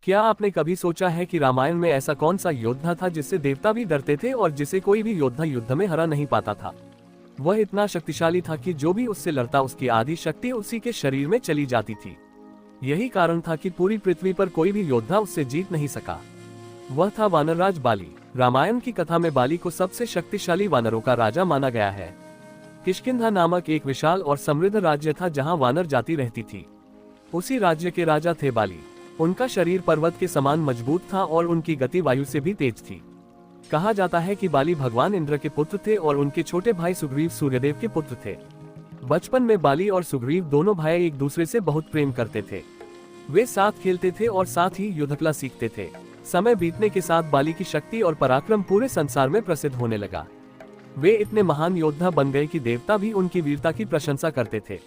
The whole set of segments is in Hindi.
क्या आपने कभी सोचा है कि रामायण में ऐसा कौन सा योद्धा था जिससे देवता भी डरते थे और जिसे कोई भी योद्धा युद्ध में हरा नहीं पाता था? वह इतना शक्तिशाली था कि जो भी उससे लड़ता उसकी आधी शक्ति उसी के शरीर में चली जाती थी। यही कारण था कि पूरी पृथ्वी पर कोई भी योद्धा उससे जीत नहीं सका। वह था वानरराज बाली। रामायण की कथा में बाली को सबसे शक्तिशाली वानरों का राजा माना गया है। किष्किंधा नामक एक विशाल और समृद्ध राज्य था जहां वानर जाति रहती थी। उसी राज्य के राजा थे बाली। उनका शरीर पर्वत के समान मजबूत था और उनकी गति वायु से भी तेज थी। कहा जाता है कि बाली भगवान इंद्र के पुत्र थे और उनके छोटे भाई सुग्रीव सूर्यदेव के पुत्र थे। बचपन में बाली और सुग्रीव दोनों भाई एक दूसरे से बहुत प्रेम करते थे। वे साथ खेलते थे और साथ ही युद्धकला सीखते थे। समय बीतने के साथ बाली की शक्ति और पराक्रम पूरे संसार में प्रसिद्ध होने लगा। वे इतने महान योद्धा बन गए कि देवता भी उनकी वीरता की प्रशंसा करते थे।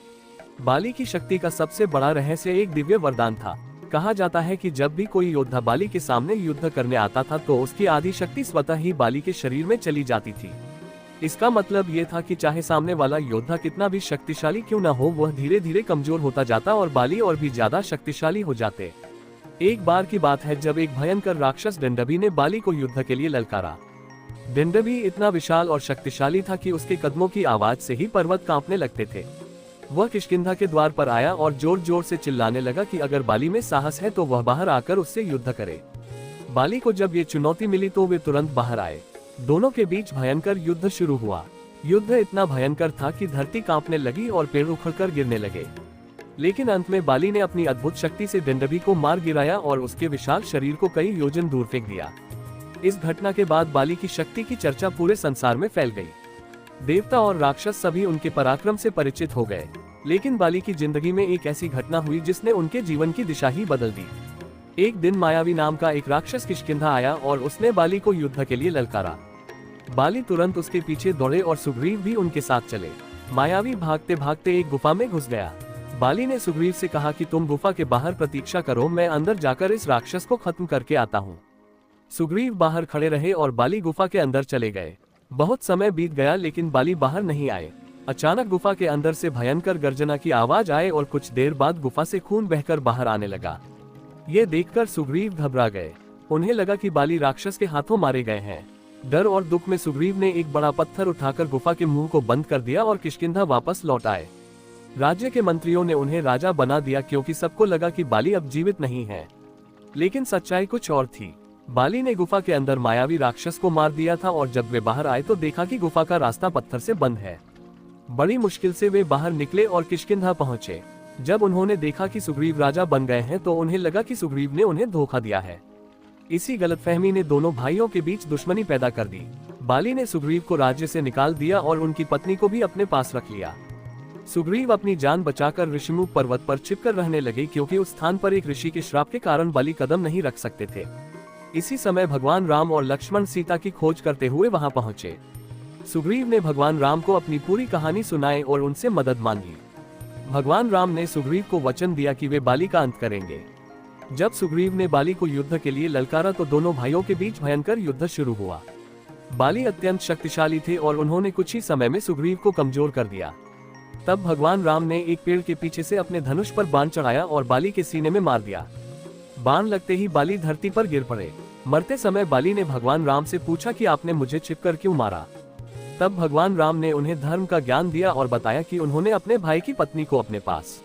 बाली की शक्ति का सबसे बड़ा रहस्य एक दिव्य वरदान था। कहा जाता है कि जब भी कोई योद्धा बाली के सामने युद्ध करने आता था तो उसकी आधी शक्ति स्वतः ही बाली के शरीर में चली जाती थी। इसका मतलब ये था कि चाहे सामने वाला योद्धा कितना भी शक्तिशाली क्यों न हो, वह धीरे धीरे कमजोर होता जाता और बाली और भी ज्यादा शक्तिशाली हो जाते। एक बार की बात है जब एक भयंकर राक्षस डंडबी ने बाली को युद्ध के लिए ललकारा। डंडबी इतना विशाल और शक्तिशाली था कि उसके कदमों की आवाज से ही पर्वत कांपने लगते थे। वह किष्किंधा के द्वार पर आया और जोर जोर से चिल्लाने लगा कि अगर बाली में साहस है तो वह बाहर आकर उससे युद्ध करे। बाली को जब ये चुनौती मिली तो वे तुरंत बाहर आए। दोनों के बीच भयंकर युद्ध शुरू हुआ। युद्ध इतना भयंकर था कि धरती कांपने लगी और पेड़ उखड़कर गिरने लगे। लेकिन अंत में बाली ने अपनी अद्भुत शक्ति से डंडबी को मार गिराया और उसके विशाल शरीर को कई योजन दूर फेंक दिया। इस घटना के बाद बाली की शक्ति की चर्चा पूरे संसार में फैल गई। देवता और राक्षस सभी उनके पराक्रम से परिचित हो गए। लेकिन बाली की जिंदगी में एक ऐसी घटना हुई जिसने उनके जीवन की दिशा ही बदल दी। एक दिन मायावी नाम का एक राक्षस किष्किंधा आया और उसने बाली को युद्ध के लिए ललकारा। बाली तुरंत उसके पीछे दौड़े और सुग्रीव भी उनके साथ चले। मायावी भागते भागते एक गुफा में घुस गया। बाली ने सुग्रीव से कहा कि तुम गुफा के बाहर प्रतीक्षा करो, मैं अंदर जाकर इस राक्षस को खत्म करके आता हूँ। सुग्रीव बाहर खड़े रहे और बाली गुफा के अंदर चले गए। बहुत समय बीत गया लेकिन बाली बाहर नहीं आए। अचानक गुफा के अंदर से भयंकर गर्जना की आवाज आए और कुछ देर बाद गुफा से खून बहकर बाहर आने लगा। ये देखकर सुग्रीव घबरा गए। उन्हें लगा कि बाली राक्षस के हाथों मारे गए हैं। डर और दुख में सुग्रीव ने एक बड़ा पत्थर उठाकर गुफा के मुंह को बंद कर दिया और किष्किंधा वापस लौट आए। राज्य के मंत्रियों ने उन्हें राजा बना दिया क्योंकि सबको लगा कि बाली अब जीवित नहीं है। लेकिन सच्चाई कुछ और थी। बाली ने गुफा के अंदर मायावी राक्षस को मार दिया था और जब वे बाहर आए तो देखा कि गुफा का रास्ता पत्थर से बंद है। बड़ी मुश्किल से वे बाहर निकले और किष्किंधा पहुंचे। जब उन्होंने देखा कि सुग्रीव राजा बन गए हैं तो उन्हें लगा कि सुग्रीव ने उन्हें धोखा दिया है। इसी गलतफहमी ने दोनों भाइयों के बीच दुश्मनी पैदा कर दी। बाली ने सुग्रीव को राज्य से निकाल दिया और उनकी पत्नी को भी अपने पास रख लिया। सुग्रीव अपनी जान बचाकर ऋषिमुख पर्वत पर छिपकर रहने लगे क्योंकि उस स्थान पर एक ऋषि के श्राप के कारण बाली कदम नहीं रख सकते थे। इसी समय भगवान राम और लक्ष्मण सीता की खोज करते हुए वहां पहुंचे। सुग्रीव ने भगवान राम को अपनी पूरी कहानी सुनाई और उनसे मदद मांगी। भगवान राम ने सुग्रीव को वचन दिया कि वे बाली का अंत करेंगे। जब सुग्रीव ने बाली को युद्ध के लिए ललकारा तो दोनों भाइयों के बीच भयंकर युद्ध शुरू हुआ। बाली अत्यंत शक्तिशाली थे और उन्होंने कुछ ही समय में सुग्रीव को कमजोर कर दिया। तब भगवान राम ने एक पेड़ के पीछे से अपने धनुष पर बाण चढ़ाया और बाली के सीने में मार दिया। बाण लगते ही बाली धरती पर गिर पड़े। मरते समय बाली ने भगवान राम से पूछा कि आपने मुझे छिपकर क्यों मारा। तब भगवान राम ने उन्हें धर्म का ज्ञान दिया और बताया कि उन्होंने अपने भाई की पत्नी को अपने पास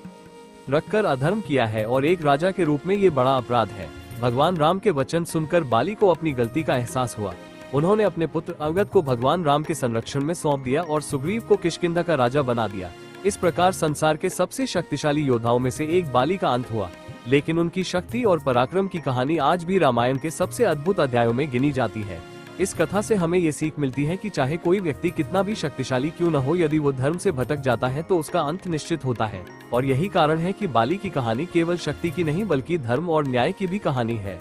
रखकर अधर्म किया है और एक राजा के रूप में ये बड़ा अपराध है। भगवान राम के वचन सुनकर बाली को अपनी गलती का एहसास हुआ। उन्होंने अपने पुत्र अंगद को भगवान राम के संरक्षण में सौंप दिया और सुग्रीव को किष्किंधा का राजा बना दिया। इस प्रकार संसार के सबसे शक्तिशाली योद्धाओं में से एक बाली का अंत हुआ। लेकिन उनकी शक्ति और पराक्रम की कहानी आज भी रामायण के सबसे अद्भुत अध्यायों में गिनी जाती है। इस कथा से हमें ये सीख मिलती है कि चाहे कोई व्यक्ति कितना भी शक्तिशाली क्यों न हो, यदि वो धर्म से भटक जाता है तो उसका अंत निश्चित होता है। और यही कारण है कि बाली की कहानी केवल शक्ति की नहीं बल्कि धर्म और न्याय की भी कहानी है।